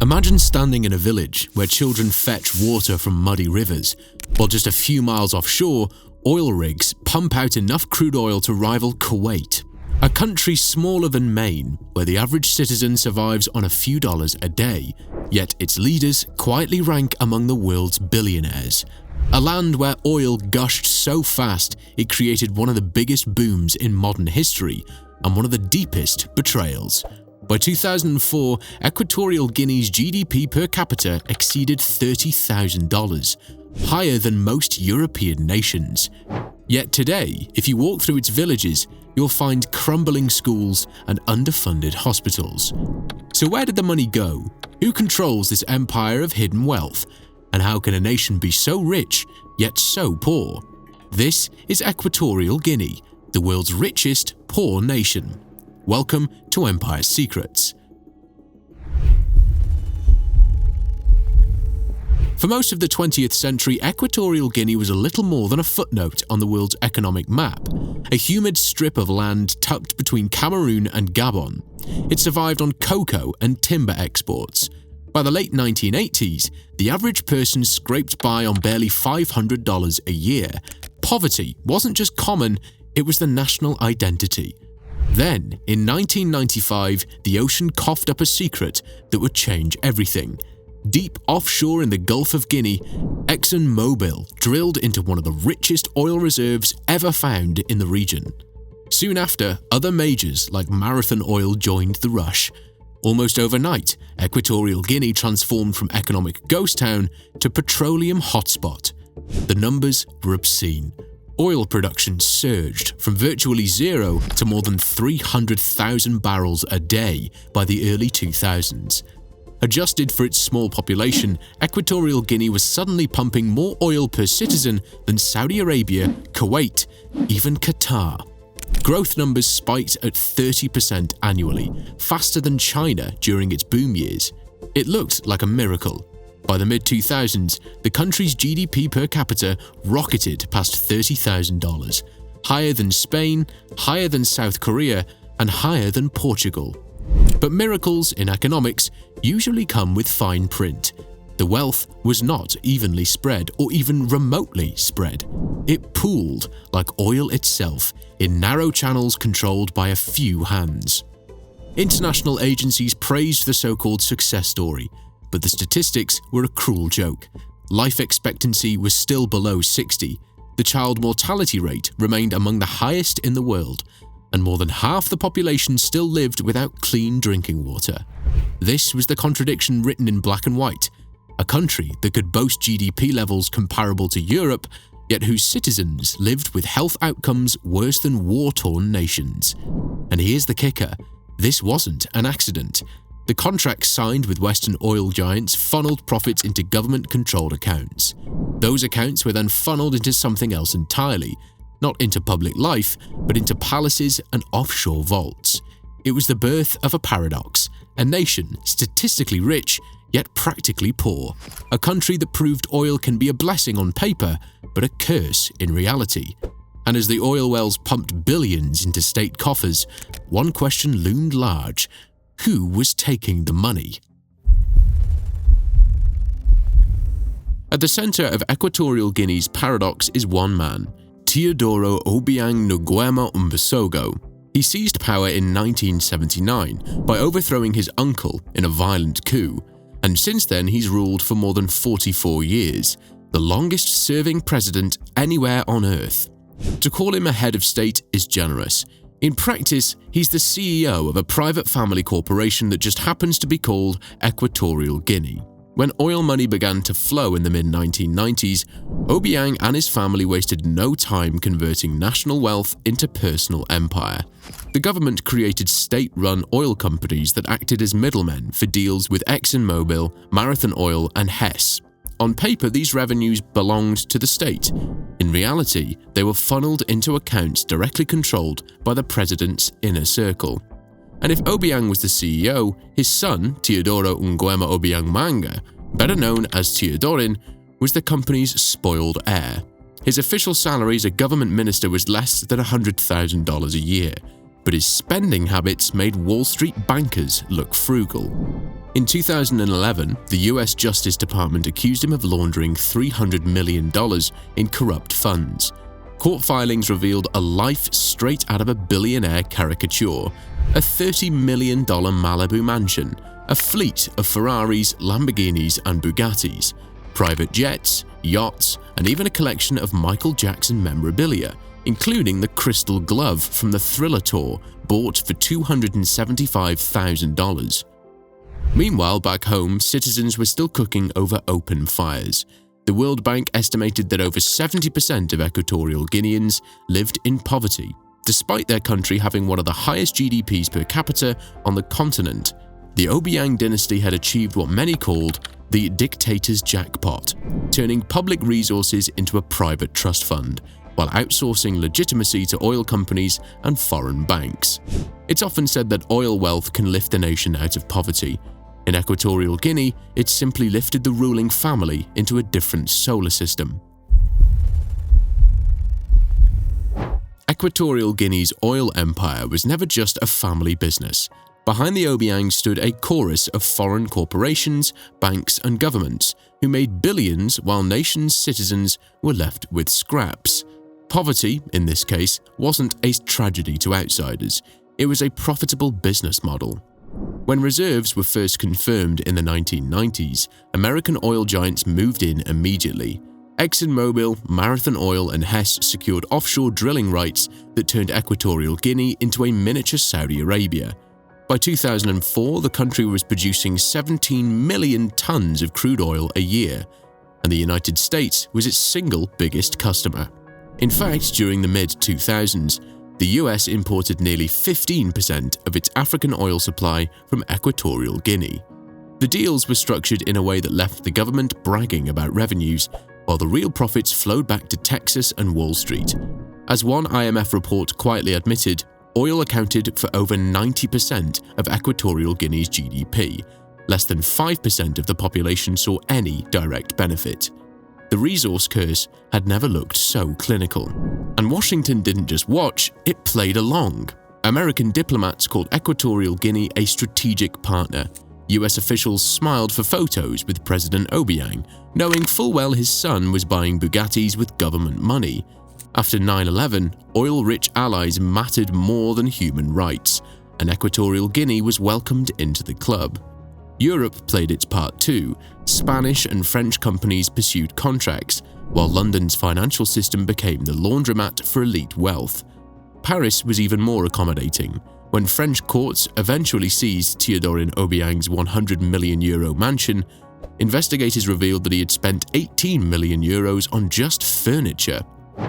Imagine standing in a village where children fetch water from muddy rivers, while just a few miles offshore, oil rigs pump out enough crude oil to rival Kuwait, a country smaller than Maine, where the average citizen survives on a few dollars a day, yet its leaders quietly rank among the world's billionaires. A land where oil gushed so fast it created one of the biggest booms in modern history and one of the deepest betrayals. By 2004, Equatorial Guinea's GDP per capita exceeded $30,000, higher than most European nations. Yet today, if you walk through its villages, you'll find crumbling schools and underfunded hospitals. So where did the money go? Who controls this empire of hidden wealth? And how can a nation be so rich, yet so poor? This is Equatorial Guinea, the world's richest poor nation. Welcome to Empire Secrets. For most of the 20th century, Equatorial Guinea was a little more than a footnote on the world's economic map, a humid strip of land tucked between Cameroon and Gabon. It survived on cocoa and timber exports. By the late 1980s, the average person scraped by on barely $500 a year. Poverty wasn't just common, it was the national identity. Then, in 1995, the ocean coughed up a secret that would change everything. Deep offshore in the Gulf of Guinea, ExxonMobil drilled into one of the richest oil reserves ever found in the region. Soon after, other majors like Marathon Oil joined the rush. Almost overnight, Equatorial Guinea transformed from economic ghost town to petroleum hotspot. The numbers were obscene. Oil production surged from virtually zero to more than 300,000 barrels a day by the early 2000s. Adjusted for its small population, Equatorial Guinea was suddenly pumping more oil per citizen than Saudi Arabia, Kuwait, even Qatar. Growth numbers spiked at 30% annually, faster than China during its boom years. It looked like a miracle. By the mid-2000s, the country's GDP per capita rocketed past $30,000, higher than Spain, higher than South Korea, and higher than Portugal. But miracles in economics usually come with fine print. The wealth was not evenly spread or even remotely spread. It pooled, like oil itself, in narrow channels controlled by a few hands. International agencies praised the so-called success story, but the statistics were a cruel joke. Life expectancy was still below 60, the child mortality rate remained among the highest in the world, and more than half the population still lived without clean drinking water. This was the contradiction written in black and white. A country that could boast GDP levels comparable to Europe, yet whose citizens lived with health outcomes worse than war-torn nations. And here's the kicker, this wasn't an accident. The contracts signed with Western oil giants funneled profits into government-controlled accounts. Those accounts were then funneled into something else entirely, not into public life, but into palaces and offshore vaults. It was the birth of a paradox, a nation statistically rich, yet practically poor. A country that proved oil can be a blessing on paper, but a curse in reality. And as the oil wells pumped billions into state coffers, one question loomed large. Who was taking the money? At the center of Equatorial Guinea's paradox is one man, Teodoro Obiang Nguema Mbasogo. He seized power in 1979 by overthrowing his uncle in a violent coup, and since then he's ruled for more than 44 years, the longest-serving president anywhere on Earth. To call him a head of state is generous. In practice, he's the CEO of a private family corporation that just happens to be called Equatorial Guinea. When oil money began to flow in the mid-1990s, Obiang and his family wasted no time converting national wealth into personal empire. The government created state-run oil companies that acted as middlemen for deals with ExxonMobil, Marathon Oil, and Hess. On paper, these revenues belonged to the state. In reality, they were funneled into accounts directly controlled by the president's inner circle. And if Obiang was the CEO, his son, Teodoro Nguema Obiang Manga, better known as Teodorin, was the company's spoiled heir. His official salary as a government minister was less than $100,000 a year. but his spending habits made Wall Street bankers look frugal. In 2011, the US Justice Department accused him of laundering $300 million in corrupt funds. Court filings revealed a life straight out of a billionaire caricature, a $30 million Malibu mansion, a fleet of Ferraris, Lamborghinis, and Bugattis, private jets, yachts, and even a collection of Michael Jackson memorabilia, including the crystal glove from the Thriller Tour, bought for $275,000. Meanwhile, back home, citizens were still cooking over open fires. The World Bank estimated that over 70% of Equatorial Guineans lived in poverty, despite their country having one of the highest GDPs per capita on the continent. The Obiang dynasty had achieved what many called the dictator's jackpot, turning public resources into a private trust fund, while outsourcing legitimacy to oil companies and foreign banks. It's often said that oil wealth can lift a nation out of poverty. In Equatorial Guinea, it simply lifted the ruling family into a different solar system. Equatorial Guinea's oil empire was never just a family business. Behind the Obiang stood a chorus of foreign corporations, banks, and governments who made billions while nations' citizens were left with scraps. Poverty, in this case, wasn't a tragedy to outsiders. It was a profitable business model. When reserves were first confirmed in the 1990s, American oil giants moved in immediately. ExxonMobil, Marathon Oil, and Hess secured offshore drilling rights that turned Equatorial Guinea into a miniature Saudi Arabia. By 2004, the country was producing 17 million tons of crude oil a year, and the United States was its single biggest customer. In fact, during the mid-2000s, the US imported nearly 15% of its African oil supply from Equatorial Guinea. The deals were structured in a way that left the government bragging about revenues, while the real profits flowed back to Texas and Wall Street. As one IMF report quietly admitted, oil accounted for over 90% of Equatorial Guinea's GDP. Less than 5% of the population saw any direct benefit. The resource curse had never looked so clinical. And Washington didn't just watch, it played along. American diplomats called Equatorial Guinea a strategic partner. US officials smiled for photos with President Obiang, knowing full well his son was buying Bugattis with government money. After 9/11, oil-rich allies mattered more than human rights, and Equatorial Guinea was welcomed into the club. Europe played its part too. Spanish and French companies pursued contracts, while London's financial system became the laundromat for elite wealth. Paris was even more accommodating. When French courts eventually seized Théodore Obiang's €100 million mansion, investigators revealed that he had spent €18 million on just furniture.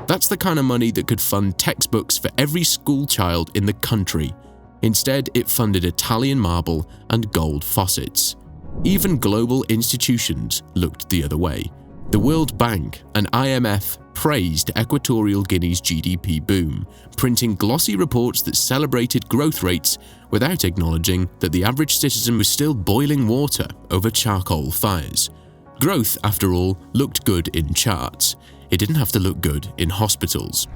That's the kind of money that could fund textbooks for every school child in the country. Instead, it funded Italian marble and gold faucets. Even global institutions looked the other way. The World Bank and IMF praised Equatorial Guinea's GDP boom, printing glossy reports that celebrated growth rates without acknowledging that the average citizen was still boiling water over charcoal fires. Growth, after all, looked good in charts. It didn't have to look good in hospitals.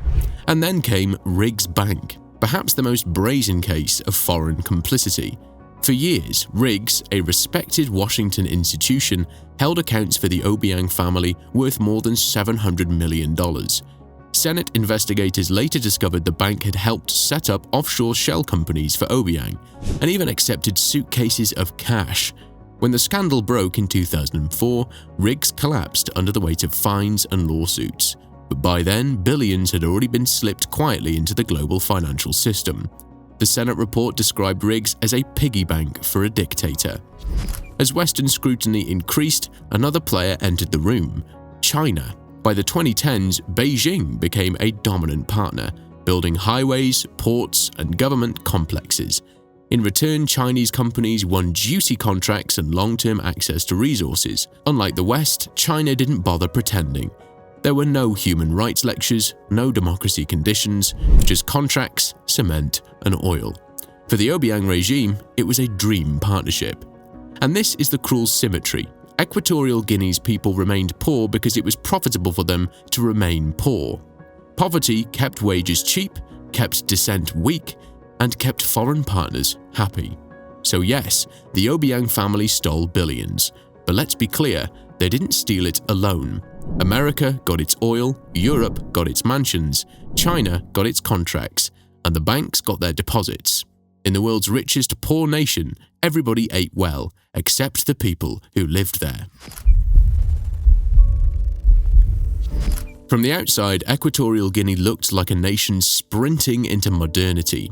And then came Riggs Bank, perhaps the most brazen case of foreign complicity. For years, Riggs, a respected Washington institution, held accounts for the Obiang family worth more than $700 million. Senate investigators later discovered the bank had helped set up offshore shell companies for Obiang, and even accepted suitcases of cash. When the scandal broke in 2004, Riggs collapsed under the weight of fines and lawsuits. But by then, billions had already been slipped quietly into the global financial system. The Senate report described Riggs as a piggy bank for a dictator. As Western scrutiny increased, another player entered the room: China. By the 2010s, Beijing became a dominant partner, building highways, ports, and government complexes. In return, Chinese companies won juicy contracts and long-term access to resources. Unlike the West, China didn't bother pretending. There were no human rights lectures, no democracy conditions, just contracts, cement, and oil. For the Obiang regime, it was a dream partnership. And this is the cruel symmetry. Equatorial Guinea's people remained poor because it was profitable for them to remain poor. Poverty kept wages cheap, kept dissent weak, and kept foreign partners happy. So yes, the Obiang family stole billions, but let's be clear, they didn't steal it alone. America got its oil, Europe got its mansions, China got its contracts, and the banks got their deposits. In the world's richest poor nation, everybody ate well, except the people who lived there. From the outside, Equatorial Guinea looked like a nation sprinting into modernity.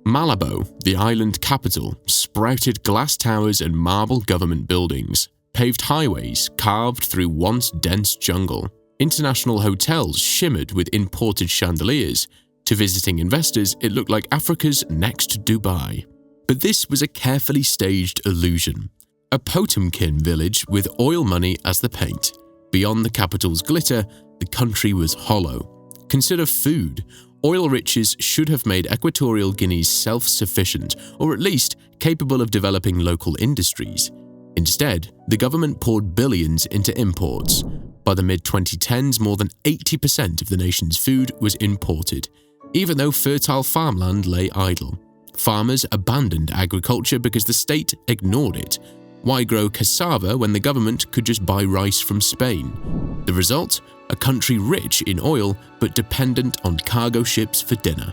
Malibu, the island capital, sprouted glass towers and marble government buildings, paved highways carved through once dense jungle. International hotels shimmered with imported chandeliers. To visiting investors, it looked like Africa's next Dubai. But this was a carefully staged illusion. A Potemkin village with oil money as the paint. Beyond the capital's glitter, the country was hollow. Consider food. Oil riches should have made Equatorial Guinea self-sufficient, or at least capable of developing local industries. Instead, the government poured billions into imports. By the mid-2010s, more than 80% of the nation's food was imported, even though fertile farmland lay idle. Farmers abandoned agriculture because the state ignored it. Why grow cassava when the government could just buy rice from Spain? The result? A country rich in oil but dependent on cargo ships for dinner.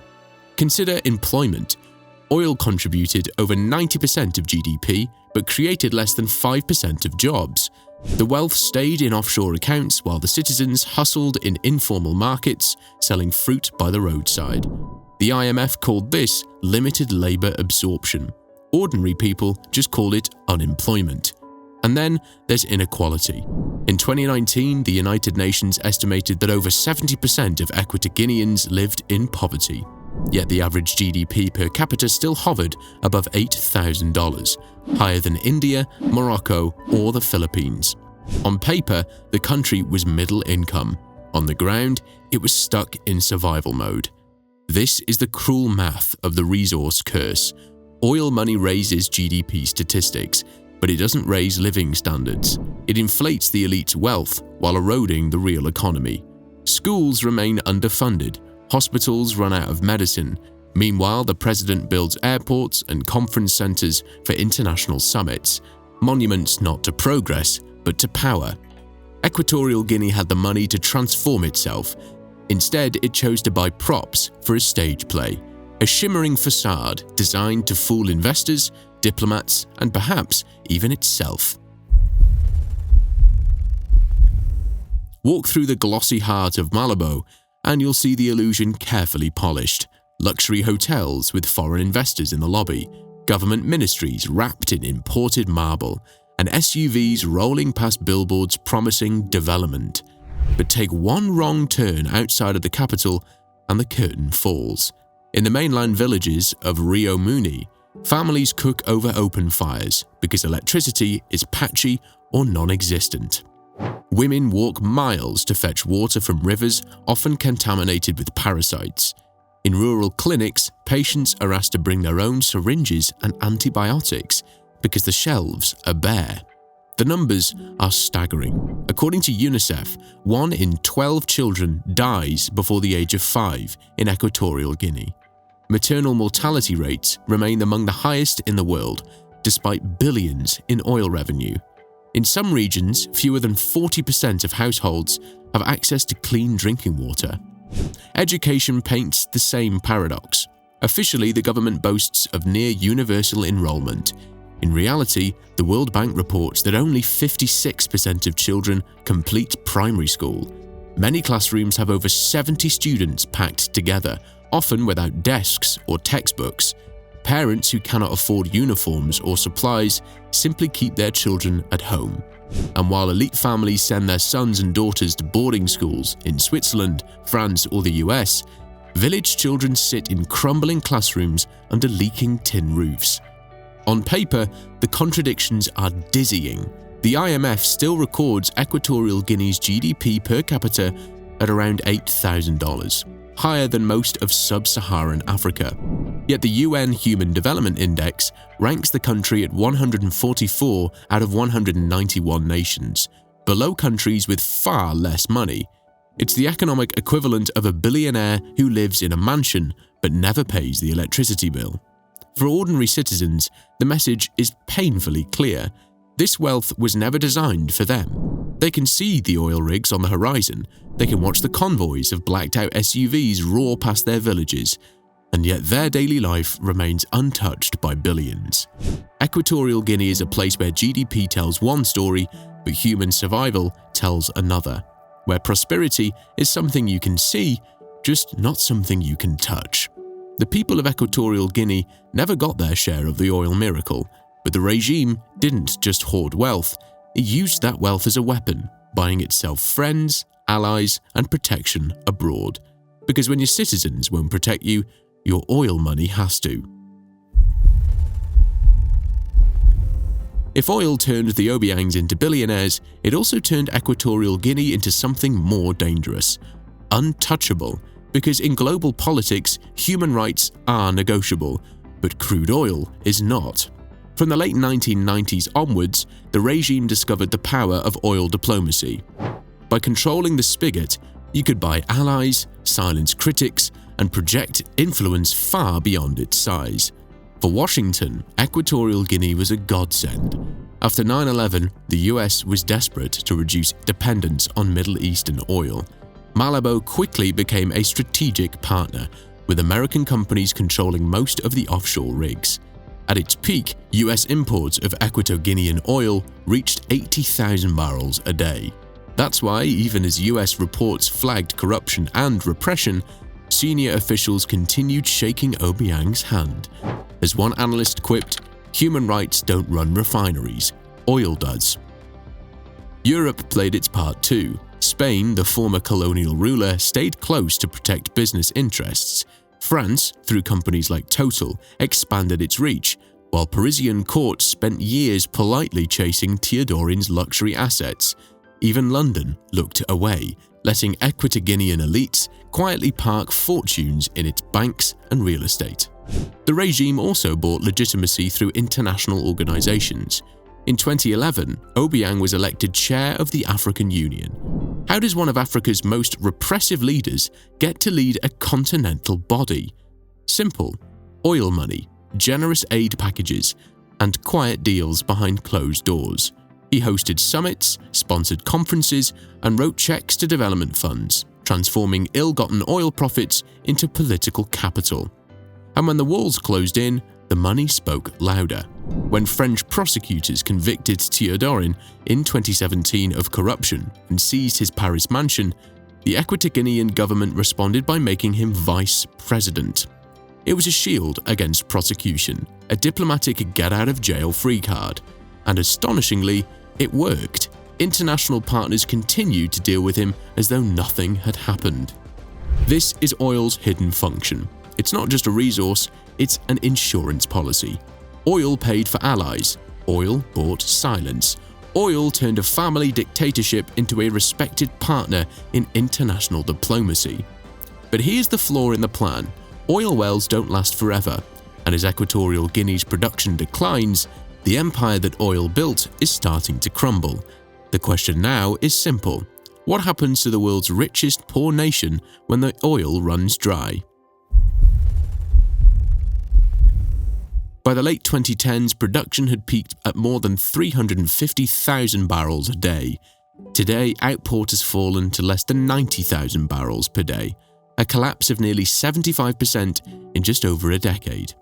Consider employment. Oil contributed over 90% of GDP but created less than 5% of jobs. The wealth stayed in offshore accounts while the citizens hustled in informal markets, selling fruit by the roadside. The IMF called this limited labor absorption. Ordinary people just called it unemployment. And then there's inequality. In 2019, the United Nations estimated that over 70% of Equatorians lived in poverty. Yet the average GDP per capita still hovered above $8,000, higher than India, Morocco, or the Philippines. On paper, the country was middle income. On the ground, it was stuck in survival mode. This is the cruel math of the resource curse. Oil money raises GDP statistics, but it doesn't raise living standards. It inflates the elite's wealth while eroding the real economy. Schools remain underfunded. Hospitals run out of medicine. Meanwhile, the president builds airports and conference centers for international summits, monuments not to progress, but to power. Equatorial Guinea had the money to transform itself. Instead, it chose to buy props for a stage play, a shimmering facade designed to fool investors, diplomats, and perhaps even itself. Walk through the glossy heart of Malibu, and you'll see the illusion carefully polished. Luxury hotels with foreign investors in the lobby, government ministries wrapped in imported marble, and SUVs rolling past billboards promising development. But take one wrong turn outside of the capital and the curtain falls. In the mainland villages of Rio Muni, families cook over open fires because electricity is patchy or non-existent. Women walk miles to fetch water from rivers often contaminated with parasites. In rural clinics, patients are asked to bring their own syringes and antibiotics because the shelves are bare. The numbers are staggering. According to UNICEF, 1 in 12 children dies before the age of 5 in Equatorial Guinea. Maternal mortality rates remain among the highest in the world, despite billions in oil revenue. In some regions, fewer than 40% of households have access to clean drinking water. Education paints the same paradox. Officially, the government boasts of near universal enrollment. In reality, the World Bank reports that only 56% of children complete primary school. Many classrooms have over 70 students packed together, often without desks or textbooks. Parents who cannot afford uniforms or supplies simply keep their children at home. And while elite families send their sons and daughters to boarding schools in Switzerland, France, or the US, village children sit in crumbling classrooms under leaking tin roofs. On paper, the contradictions are dizzying. The IMF still records Equatorial Guinea's GDP per capita at around $8,000, higher than most of sub-Saharan Africa. Yet the UN Human Development Index ranks the country at 144 out of 191 nations, below countries with far less money. It's the economic equivalent of a billionaire who lives in a mansion but never pays the electricity bill. For ordinary citizens, the message is painfully clear. This wealth was never designed for them. They can see the oil rigs on the horizon, they can watch the convoys of blacked-out SUVs roar past their villages, and yet their daily life remains untouched by billions. Equatorial Guinea is a place where GDP tells one story, but human survival tells another, where prosperity is something you can see, just not something you can touch. The people of Equatorial Guinea never got their share of the oil miracle, but the regime didn't just hoard wealth, it used that wealth as a weapon, buying itself friends, allies, and protection abroad. Because when your citizens won't protect you, your oil money has to. If oil turned the Obiangs into billionaires, it also turned Equatorial Guinea into something more dangerous. Untouchable, because in global politics, human rights are negotiable, but crude oil is not. From the late 1990s onwards, the regime discovered the power of oil diplomacy. By controlling the spigot, you could buy allies, silence critics, and project influence far beyond its size. For Washington, Equatorial Guinea was a godsend. After 9/11, the US was desperate to reduce dependence on Middle Eastern oil. Malibu quickly became a strategic partner, with American companies controlling most of the offshore rigs. At its peak, US imports of Equatorial Guinean oil reached 80,000 barrels a day. That's why, even as US reports flagged corruption and repression, senior officials continued shaking Obiang's hand. As one analyst quipped, "Human rights don't run refineries, oil does." Europe played its part too. Spain, the former colonial ruler, stayed close to protect business interests. France, through companies like Total, expanded its reach, while Parisian courts spent years politely chasing Teodorin's luxury assets. Even London looked away, letting Equatorial elites quietly park fortunes in its banks and real estate. The regime also bought legitimacy through international organizations. In 2011, Obiang was elected chair of the African Union. How does one of Africa's most repressive leaders get to lead a continental body? Simple: oil money, generous aid packages, and quiet deals behind closed doors. He hosted summits, sponsored conferences, and wrote checks to development funds, transforming ill-gotten oil profits into political capital. And when the walls closed in, the money spoke louder. When French prosecutors convicted Teodorin in 2017 of corruption and seized his Paris mansion, the Equatorial government responded by making him vice president. It was a shield against prosecution, a diplomatic get-out-of-jail-free card. And astonishingly, it worked. International partners continued to deal with him as though nothing had happened. This is oil's hidden function. It's not just a resource, it's an insurance policy. Oil paid for allies. Oil bought silence. Oil turned a family dictatorship into a respected partner in international diplomacy. But here's the flaw in the plan. Oil wells don't last forever, and as Equatorial Guinea's production declines, the empire that oil built is starting to crumble. The question now is simple. What happens to the world's richest poor nation when the oil runs dry? By the late 2010s, production had peaked at more than 350,000 barrels a day. Today, output has fallen to less than 90,000 barrels per day, a collapse of nearly 75% in just over a decade.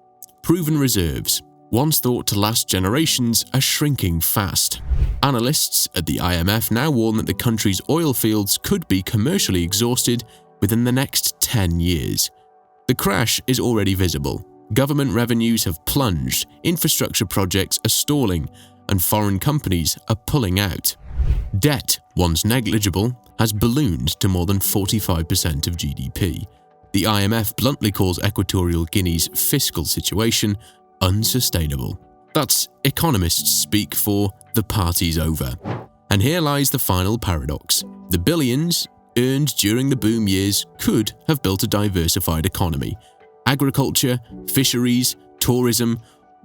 Proven reserves, once thought to last generations, are shrinking fast. Analysts at the IMF now warn that the country's oil fields could be commercially exhausted within the next 10 years. The crash is already visible. Government revenues have plunged, infrastructure projects are stalling, and foreign companies are pulling out. Debt, once negligible, has ballooned to more than 45% of GDP. The IMF bluntly calls Equatorial Guinea's fiscal situation unsustainable. That's economists speak for "the party's over." And here lies the final paradox. The billions earned during the boom years could have built a diversified economy. Agriculture, fisheries, tourism,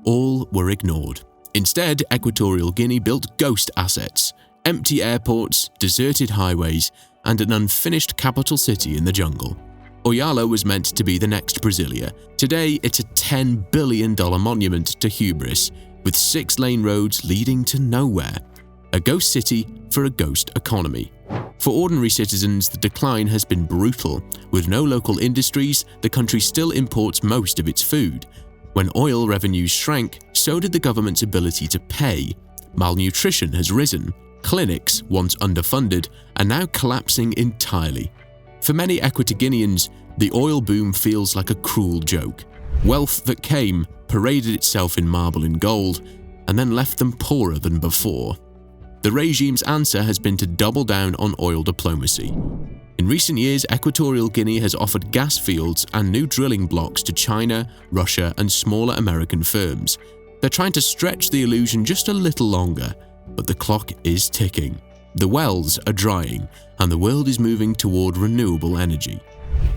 all were ignored. Instead, Equatorial Guinea built ghost assets, empty airports, deserted highways, and an unfinished capital city in the jungle. Oyala was meant to be the next Brasilia. Today, it's a $10 billion monument to hubris, with 6-lane roads leading to nowhere. A ghost city for a ghost economy. For ordinary citizens, the decline has been brutal. With no local industries, the country still imports most of its food. When oil revenues shrank, so did the government's ability to pay. Malnutrition has risen. Clinics, once underfunded, are now collapsing entirely. For many Equatorial, the oil boom feels like a cruel joke. Wealth that came, paraded itself in marble and gold, and then left them poorer than before. The regime's answer has been to double down on oil diplomacy. In recent years, Equatorial Guinea has offered gas fields and new drilling blocks to China, Russia, and smaller American firms. They're trying to stretch the illusion just a little longer, but the clock is ticking. The wells are drying, and the world is moving toward renewable energy.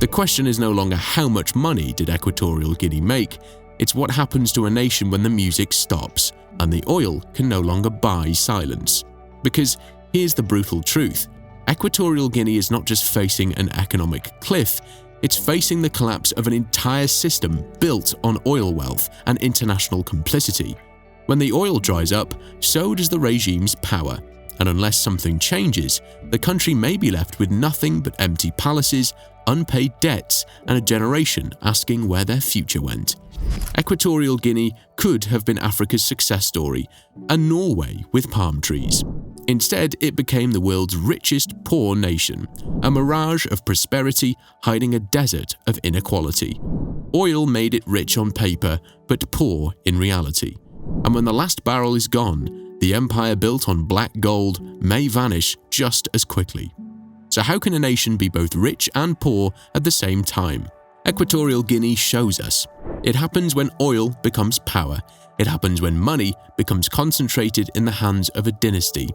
The question is no longer how much money did Equatorial Guinea make, it's what happens to a nation when the music stops, and the oil can no longer buy silence. Because here's the brutal truth. Equatorial Guinea is not just facing an economic cliff, it's facing the collapse of an entire system built on oil wealth and international complicity. When the oil dries up, so does the regime's power, and unless something changes, the country may be left with nothing but empty palaces, unpaid debts, and a generation asking where their future went. Equatorial Guinea could have been Africa's success story, a Norway with palm trees. Instead, it became the world's richest poor nation, a mirage of prosperity hiding a desert of inequality. Oil made it rich on paper, but poor in reality. And when the last barrel is gone, the empire built on black gold may vanish just as quickly. So how can a nation be both rich and poor at the same time? Equatorial Guinea shows us. It happens when oil becomes power. It happens when money becomes concentrated in the hands of a dynasty.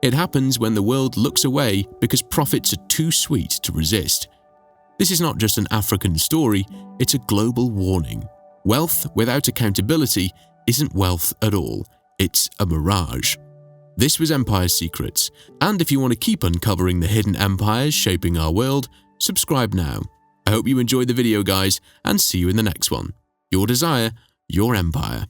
It happens when the world looks away because profits are too sweet to resist. This is not just an African story, it's a global warning. Wealth without accountability isn't wealth at all, it's a mirage. This was Empire Secrets, and if you want to keep uncovering the hidden empires shaping our world, subscribe now. I hope you enjoyed the video, guys, and see you in the next one. Your desire, your empire.